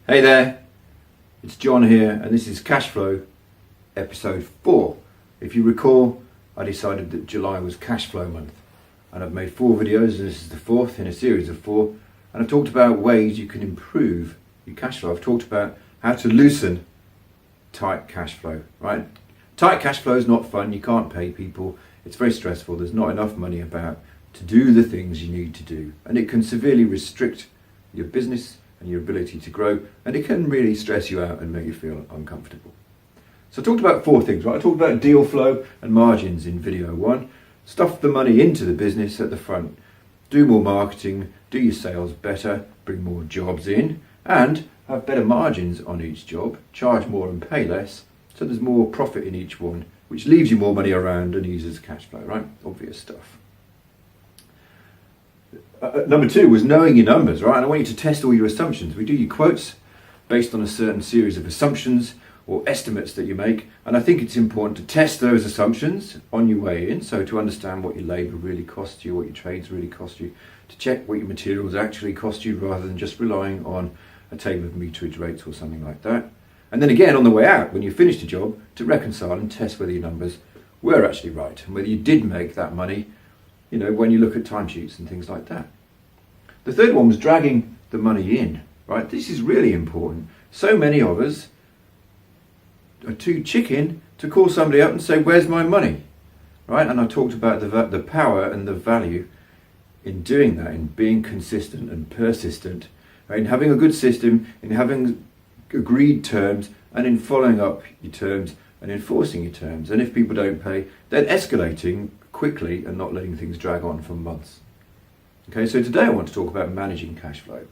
Hey there, it's John here, and this is Cash Flow episode 4. If you recall, I decided that July was cash flow month, and I've made 4 videos, and this is the 4th in a series of 4, and I've talked about ways you can improve your cash flow. I've talked about how to loosen tight cash flow, right? Tight cash flow is not fun, you can't pay people, it's very stressful, there's not enough money about to do the things you need to do, and it can severely restrict your business and your ability to grow, and it can really stress you out and make you feel uncomfortable. So I talked about 4 things, right? I talked about deal flow and margins in video 1. Stuff the money into the business at the front. Do more marketing, do your sales better, bring more jobs in, and have better margins on each job, charge more and pay less, so there's more profit in each one, which leaves you more money around and eases cash flow, right? Obvious stuff. Number 2 was knowing your numbers, right? And I want you to test all your assumptions. We do your quotes based on a certain series of assumptions or estimates that you make. And I think it's important to test those assumptions on your way in. So to understand what your labour really costs you, what your trades really cost you, to check what your materials actually cost you rather than just relying on a table of meterage rates or something like that. And then again, on the way out, when you finished a job, to reconcile and test whether your numbers were actually right and whether you did make that money, you know, when you look at timesheets and things like that. The third one was dragging the money in, right? This is really important. So many of us are too chicken to call somebody up and say, where's my money, right? And I talked about the power and the value in doing that, in being consistent and persistent, right? In having a good system, in having agreed terms, and in following up your terms and enforcing your terms. And if people don't pay, then escalating quickly and not letting things drag on for months. Okay, so today I want to talk about managing cash flow,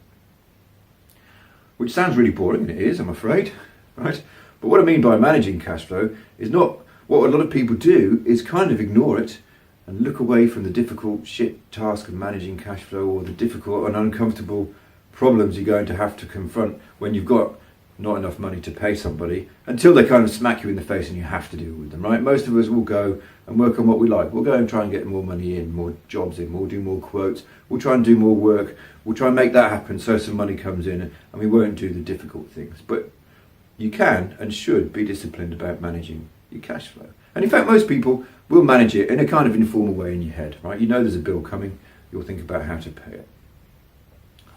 which sounds really boring, and it is, I'm afraid, right? But what I mean by managing cash flow is not what a lot of people do is kind of ignore it and look away from the difficult shit task of managing cash flow, or the difficult and uncomfortable problems you're going to have to confront when you've got not enough money to pay somebody, until they kind of smack you in the face and you have to deal with them, right? Most of us will go and work on what we like. We'll go and try and get more money in, more jobs in, we'll do more quotes, we'll try and do more work, we'll try and make that happen so some money comes in, and we won't do the difficult things. But you can and should be disciplined about managing your cash flow. And in fact, most people will manage it in a kind of informal way in your head, right? You know there's a bill coming, you'll think about how to pay it.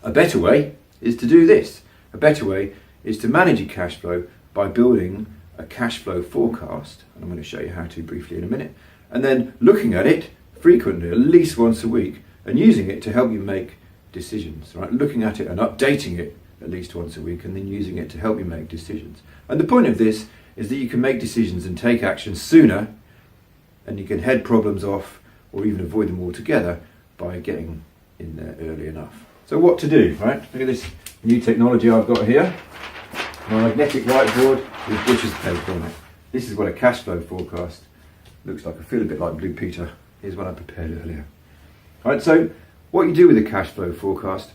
A better way is to do this. A better way is to manage your cash flow by building a cash flow forecast, and I'm going to show you how to briefly in a minute, and then looking at it frequently, at least once a week, and using it to help you make decisions, right? Looking at it and updating it at least once a week, and then using it to help you make decisions. And the point of this is that you can make decisions and take action sooner, and you can head problems off or even avoid them altogether by getting in there early enough. So what to do, right? Look at this new technology I've got here. My magnetic whiteboard with butcher's paper on it. This is what a cash flow forecast looks like. I feel a bit like Blue Peter. Here's what I prepared earlier. Alright, so what you do with a cash flow forecast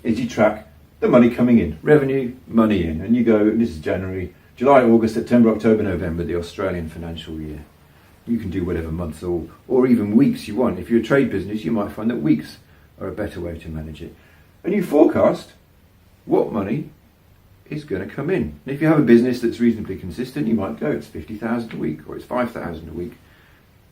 is you track the money coming in, revenue, money in, and you go, this is January, July, August, September, October, November, the Australian financial year. You can do whatever months or even weeks you want. If you're a trade business, you might find that weeks are a better way to manage it. And you forecast what money is going to come in. And if you have a business that's reasonably consistent, you might go, it's 50,000 a week or it's 5,000 a week,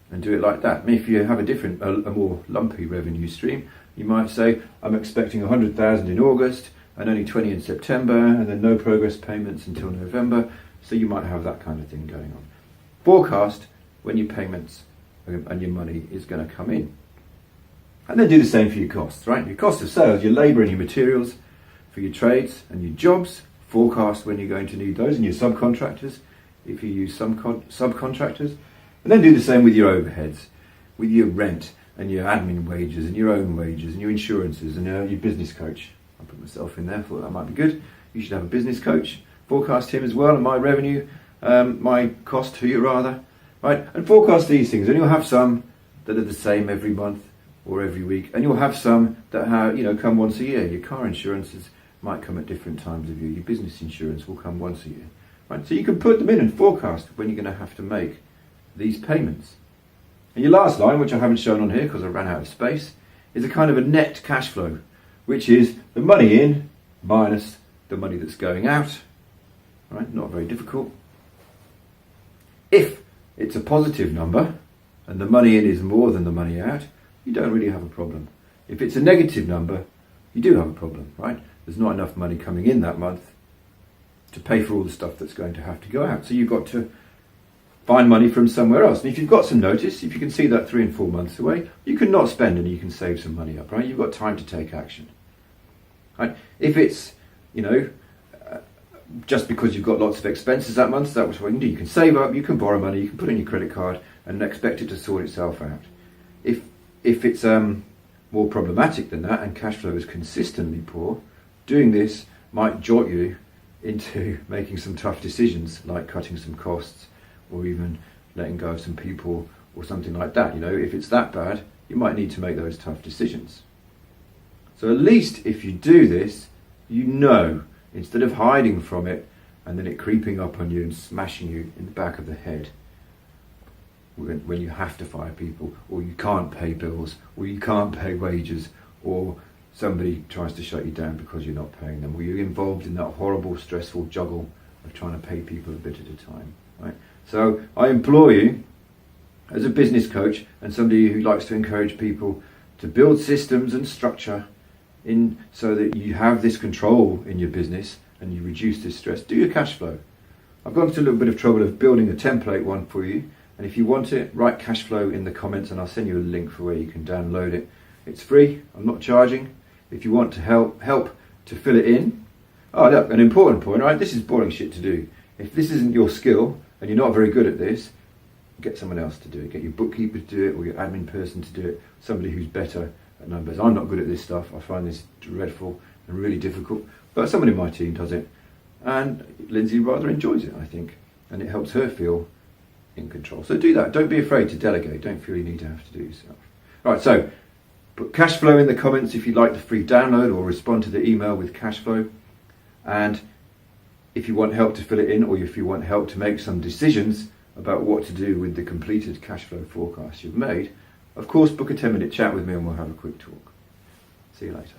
and do it like that. And if you have a more lumpy revenue stream, you might say, I'm expecting 100,000 in August and only 20 in September, and then no progress payments until November. So you might have that kind of thing going on. Forecast when your payments and your money is going to come in. And then do the same for your costs, right? Your cost of sales, your labour and your materials for your trades and your jobs. Forecast when you're going to need those, and your subcontractors, if you use some subcontractors. And then do the same with your overheads, with your rent and your admin wages and your own wages and your insurances and your business coach. I'll put myself in there, thought that might be good. You should have a business coach. Forecast him as well, and my revenue, my cost to you rather, right? And forecast these things, and you'll have some that are the same every month or every week, and you'll have some that come once a year. Your car insurances might come at different times of year. Your business insurance will come once a year, right? So you can put them in and forecast when you're going to have to make these payments. And your last line, which I haven't shown on here because I ran out of space, is a kind of a net cash flow, which is the money in minus the money that's going out, right? Not very difficult. If it's a positive number and the money in is more than the money out, you don't really have a problem. If it's a negative number, you do have a problem, right? There's not enough money coming in that month to pay for all the stuff that's going to have to go out. So you've got to find money from somewhere else. And if you've got some notice, if you can see that 3 and 4 months away, you can not spend and you can save some money up, right? You've got time to take action. Right? If it's, just because you've got lots of expenses that month, that's what you can do. You can save up, you can borrow money, you can put in your credit card and expect it to sort itself out. If it's more problematic than that and cash flow is consistently poor, doing this might jolt you into making some tough decisions, like cutting some costs or even letting go of some people or something like that. If it's that bad, you might need to make those tough decisions. So at least if you do this, instead of hiding from it and then it creeping up on you and smashing you in the back of the head when you have to fire people, or you can't pay bills, or you can't pay wages, or somebody tries to shut you down because you're not paying them, or you're involved in that horrible, stressful juggle of trying to pay people a bit at a time, right? So I implore you, as a business coach and somebody who likes to encourage people to build systems and structure in so that you have this control in your business and you reduce this stress, do your cash flow. I've gone to a little bit of trouble of building a template one for you, and if you want it, write cash flow in the comments and I'll send you a link for where you can download it. It's free, I'm not charging. If you want to help to fill it in, look, an important point, right? This is boring shit to do. If this isn't your skill and you're not very good at this, get someone else to do it. Get your bookkeeper to do it, or your admin person to do it, somebody who's better at numbers. I'm not good at this stuff. I find this dreadful and really difficult, but someone in my team does it, and Lindsay rather enjoys it, I think, and it helps her feel in control. So do that. Don't be afraid to delegate. Don't feel you need to have to do it yourself. Right, so put cash flow in the comments if you'd like the free download, or respond to the email with cash flow. And if you want help to fill it in, or if you want help to make some decisions about what to do with the completed cash flow forecast you've made, of course, book a 10-minute chat with me and we'll have a quick talk. See you later.